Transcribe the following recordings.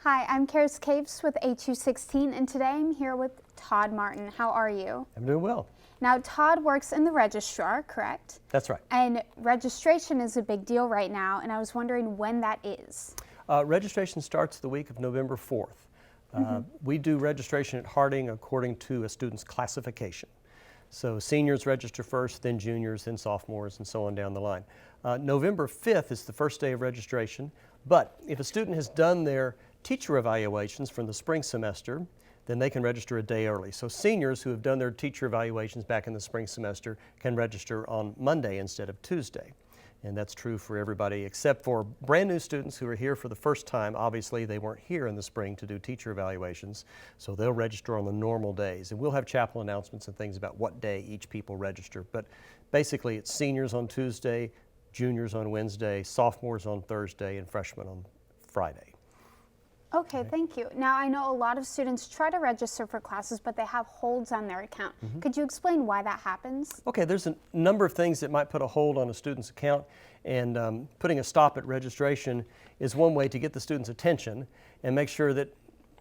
Hi, I'm Karis Caves with A216, and today I'm here with Todd Martin. How are you? I'm doing well. Now, Todd works in the registrar, correct? That's right. And registration is a big deal right now, and I was wondering when that is. Registration starts the week of November 4th. We do registration at Harding according to a student's classification. So seniors register first, then juniors, then sophomores, and so on down the line. November 5th is the first day of registration, but if a student has done their teacher evaluations from the spring semester, then they can register a day early. So seniors who have done their teacher evaluations back in the spring semester can register on Monday instead of Tuesday. And that's true for everybody except for brand new students who are here for the first time. Obviously, they weren't here in the spring to do teacher evaluations, so they'll register on the normal days. And we'll have chapel announcements and things about what day each people register. But basically, it's seniors on Tuesday, juniors on Wednesday, sophomores on Thursday, and freshmen on Friday. Okay, thank you. Now, I know a lot of students try to register for classes, but they have holds on their account. Could you explain why that happens? Okay, there's a number of things that might put a hold on a student's account, and putting a stop at registration is one way to get the student's attention and make sure that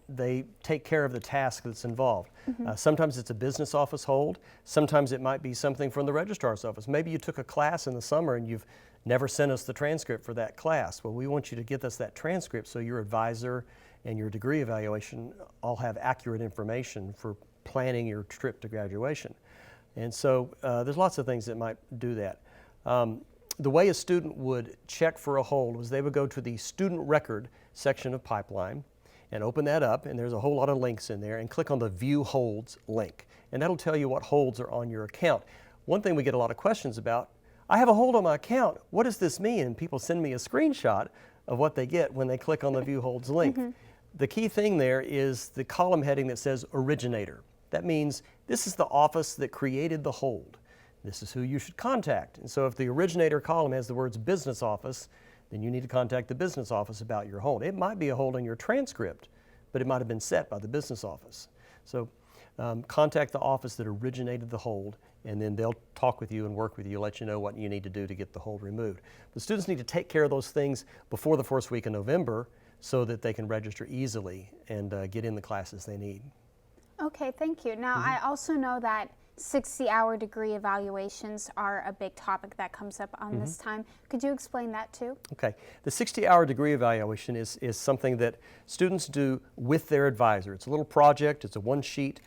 they take care of the task that's involved. Sometimes it's a business office hold. Sometimes it might be something from the registrar's office. Maybe you took a class in the summer and you've never sent us the transcript for that class. Well, we want you to get us that transcript so your advisor and your degree evaluation all have accurate information for planning your trip to graduation. And so there's lots of things that might do that. The way a student would check for a hold was they would go to the student record section of Pipeline and open that up, and there's a whole lot of links in there, and click on the View Holds link. And that'll tell you what holds are on your account. One thing we get a lot of questions about, I have a hold on my account, what does this mean? And people send me a screenshot of what they get when they click on the View Holds link. The key thing there is the column heading that says Originator. That means this is the office that created the hold. This is who you should contact. And so if the Originator column has the words Business Office, then you need to contact the business office about your hold. It might be a hold on your transcript, but it might have been set by the business office. So contact the office that originated the hold, and then they'll talk with you and work with you, let you know what you need to do to get the hold removed. The students need to take care of those things before the first week of November so that they can register easily and get in the classes they need. Okay, thank you. Now, I also know that 60-hour degree evaluations are a big topic that comes up on this time. Could you explain that too? Okay. The 60-hour degree evaluation is something that students do with their advisor. It's a little project. It's a one-sheet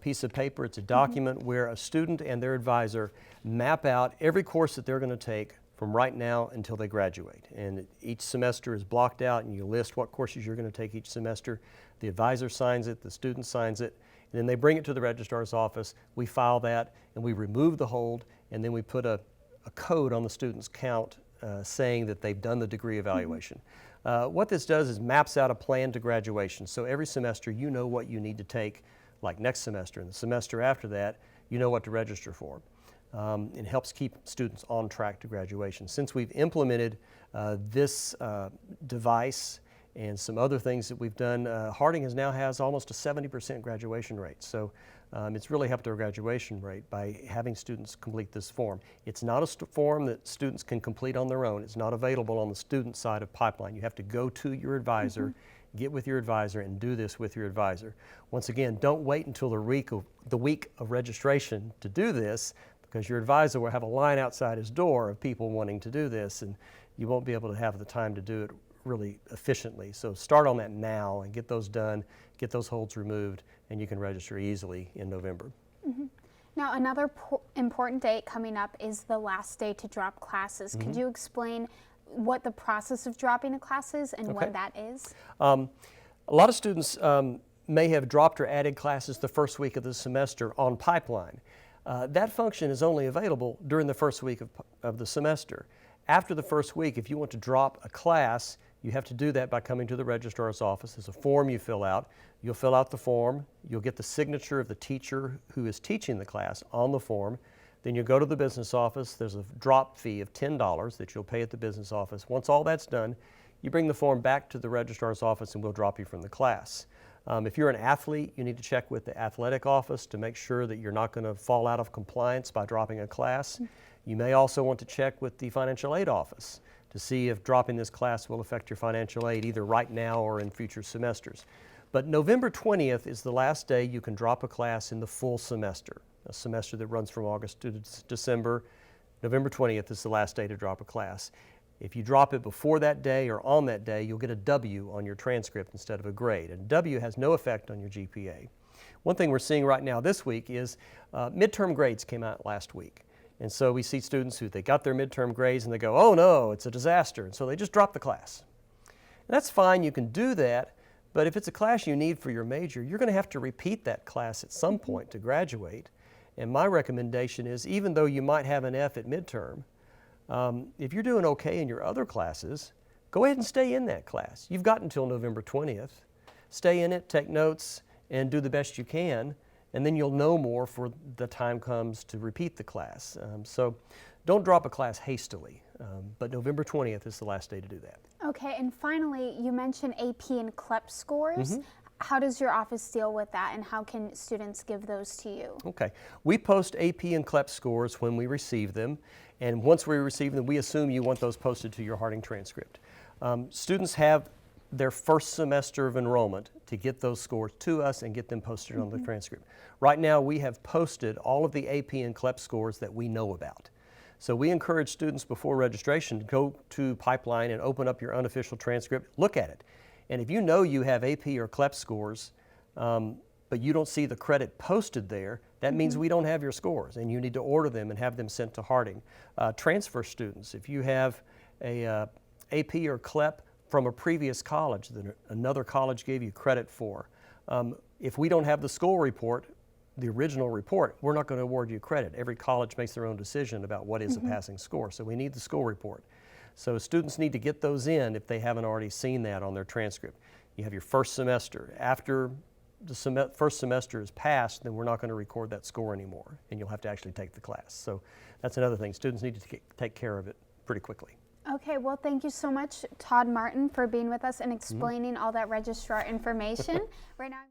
piece of paper. It's a document where a student and their advisor map out every course that they're going to take from right now until they graduate. And each semester is blocked out, and you list what courses you're going to take each semester. The advisor signs it, the student signs it, and then they bring it to the registrar's office. We file that, and we remove the hold, and then we put a code on the student's count saying that they've done the degree evaluation. What this does is maps out a plan to graduation. So every semester you know what you need to take, like next semester, and the semester after that, you know what to register for. It helps keep students on track to graduation. Since we've implemented this device and some other things that we've done, Harding now has almost a 70% graduation rate. So it's really helped our graduation rate by having students complete this form. It's not a form that students can complete on their own. It's not available on the student side of Pipeline. You have to go to your advisor, get with your advisor, and do this with your advisor. Once again, don't wait until the week of registration to do this, because your advisor will have a line outside his door of people wanting to do this, and you won't be able to have the time to do it really efficiently. So start on that now and get those done, get those holds removed, and you can register easily in November. Now, another important date coming up is the last day to drop classes. Could you explain what the process of dropping a class is and when that is? A lot of students may have dropped or added classes the first week of the semester on Pipeline. That function is only available during the first week of the semester. After the first week, if you want to drop a class, you have to do that by coming to the registrar's office. There's a form you fill out. You'll fill out the form. You'll get the signature of the teacher who is teaching the class on the form. Then you'll go to the business office. There's a drop fee of $10 that you'll pay at the business office. Once all that's done, you bring the form back to the registrar's office and we'll drop you from the class. If you're an athlete, you need to check with the athletic office to make sure that you're not going to fall out of compliance by dropping a class. You may also want to check with the financial aid office to see if dropping this class will affect your financial aid either right now or in future semesters. But November 20th is the last day you can drop a class in the full semester, a semester that runs from August to December. November 20th is the last day to drop a class. If you drop it before that day or on that day, you'll get a W on your transcript instead of a grade. And W has no effect on your GPA. One thing we're seeing right now this week is midterm grades came out last week. And so we see students who they got their midterm grades and they go, oh no, it's a disaster. And so they just drop the class. And that's fine, you can do that. But if it's a class you need for your major, you're going to have to repeat that class at some point to graduate. And my recommendation is, even though you might have an F at midterm, if you're doing okay in your other classes, go ahead and stay in that class. You've got until November 20th. Stay in it, take notes, and do the best you can, and then you'll know more for the time comes to repeat the class. So don't drop a class hastily, but November 20th is the last day to do that. Okay, and finally, you mentioned AP and CLEP scores. How does your office deal with that, and how can students give those to you? Okay, we post AP and CLEP scores when we receive them, and once we receive them, we assume you want those posted to your Harding transcript. Students have their first semester of enrollment to get those scores to us and get them posted on the transcript. Right now, we have posted all of the AP and CLEP scores that we know about. So we encourage students before registration to go to Pipeline and open up your unofficial transcript, look at it. And if you know you have AP or CLEP scores, but you don't see the credit posted there, that means we don't have your scores and you need to order them and have them sent to Harding. Transfer students, if you have a AP or CLEP from a previous college that another college gave you credit for, if we don't have the school report, the original report, we're not going to award you credit. Every college makes their own decision about what is a passing score, so we need the school report. So students need to get those in if they haven't already seen that on their transcript. You have your first semester. After the first semester is passed, then we're not going to record that score anymore, and you'll have to actually take the class. So that's another thing. Students need to take care of it pretty quickly. Okay, well, thank you so much, Todd Martin, for being with us and explaining all that registrar information. Right now.